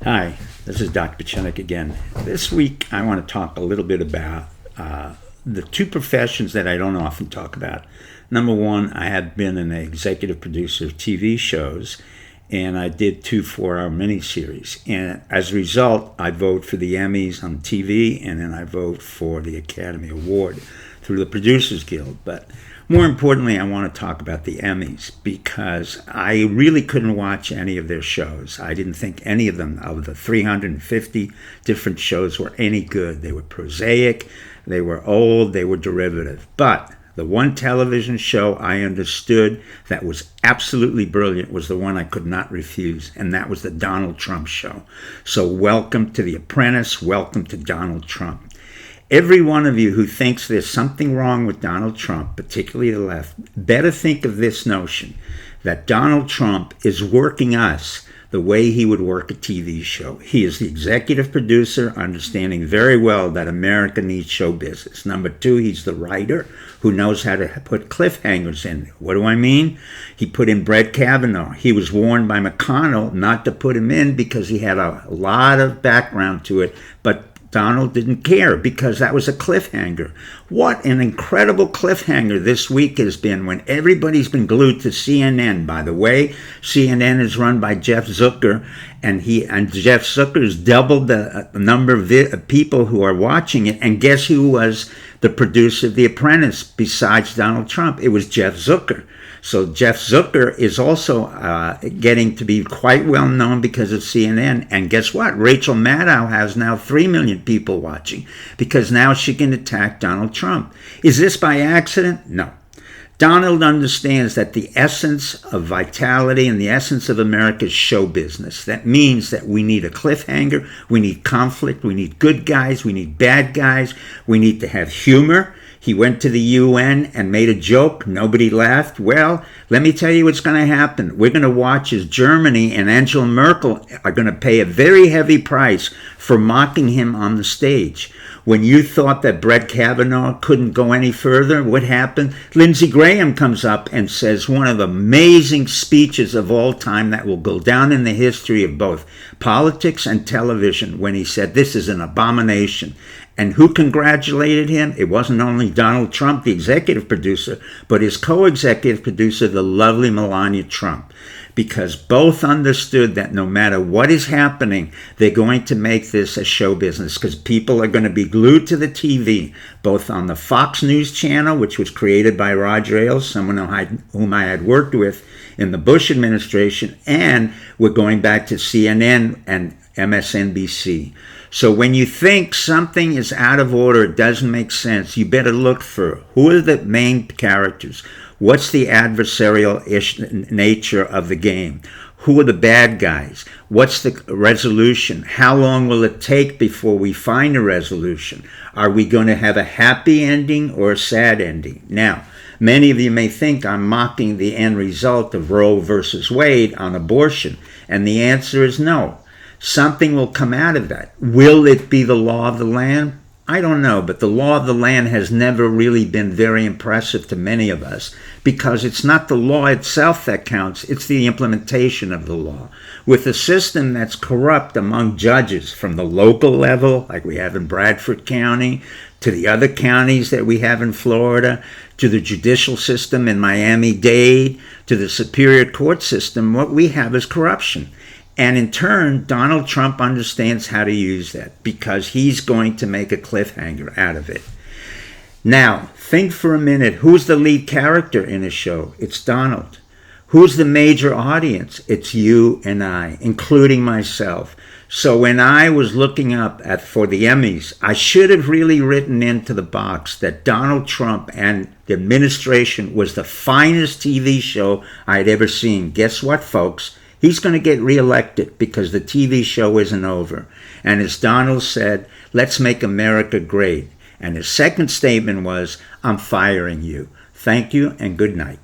Hi, this is Dr. Pachenik again. This week I want to talk a little bit about the two professions that I don't often talk about. Number one, I have been an executive producer of TV shows, and I did 2 4-hour miniseries. And as a result, I vote for the Emmys on TV, and then I vote for the Academy Award through the Producers Guild. But more importantly, I want to talk about the Emmys because I really couldn't watch any of their shows. I didn't think any of them, of the 350 different shows, were any good. They were prosaic, they were old, they were derivative. But the one television show I understood that was absolutely brilliant was the one I could not refuse, and that was the Donald Trump show. So welcome to The Apprentice, welcome to Donald Trump. Every one of you who thinks there's something wrong with Donald Trump, particularly the left, better think of this notion that Donald Trump is working us the way he would work a TV show. He is the executive producer, understanding very well that America needs show business. Number two, he's the writer who knows how to put cliffhangers in. What do I mean? He put in Brett Kavanaugh. He was warned by McConnell not to put him in because he had a lot of background to it, but Donald didn't care because that was a cliffhanger. What an incredible cliffhanger this week has been when everybody's been glued to CNN. By the way, CNN is run by Jeff Zucker, and Jeff Zucker's doubled the number of people who are watching it. And guess who was the producer of The Apprentice besides Donald Trump? It was Jeff Zucker. So Jeff Zucker is also getting to be quite well known because of CNN. And guess what? Rachel Maddow has now 3 million people watching because now she can attack Donald Trump. Is this by accident? No. Donald understands that the essence of vitality and the essence of America is show business. That means that we need a cliffhanger, we need conflict, we need good guys, we need bad guys, we need to have humor. He went to the UN and made a joke. Nobody laughed. Well, let me tell you what's going to happen. We're going to watch as Germany and Angela Merkel are going to pay a very heavy price for mocking him on the stage. When you thought that Brett Kavanaugh couldn't go any further, what happened? Lindsey Graham comes up and says one of the amazing speeches of all time that will go down in the history of both politics and television when he said, "This is an abomination." And who congratulated him? It wasn't only Donald Trump, the executive producer, but his co-executive producer, the lovely Melania Trump, because both understood that no matter what is happening, they're going to make this a show business because people are going to be glued to the TV, both on the Fox News channel, which was created by Roger Ailes, someone whom I had worked with in the Bush administration, and we're going back to CNN and MSNBC. So when you think something is out of order, it doesn't make sense, you better look for who are the main characters, what's the adversarial nature of the game, who are the bad guys, what's the resolution, how long will it take before we find a resolution, are we going to have a happy ending or a sad ending? Now, many of you may think I'm mocking the end result of Roe versus Wade on abortion, and the answer is no. Something will come out of that. Will it be the law of the land? I don't know, but the law of the land has never really been very impressive to many of us because it's not the law itself that counts, it's the implementation of the law. With a system that's corrupt among judges from the local level, like we have in Bradford County, to the other counties that we have in Florida, to the judicial system in Miami-Dade, to the Superior Court system, what we have is corruption. And in turn, Donald Trump understands how to use that because he's going to make a cliffhanger out of it. Now, think for a minute, who's the lead character in a show? It's Donald. Who's the major audience? It's you and I, including myself. So when I was looking up for the Emmys, I should have really written into the box that Donald Trump and the administration was the finest TV show I'd ever seen. Guess what, folks? He's going to get reelected because the TV show isn't over. And as Donald said, let's make America great. And his second statement was, I'm firing you. Thank you and good night.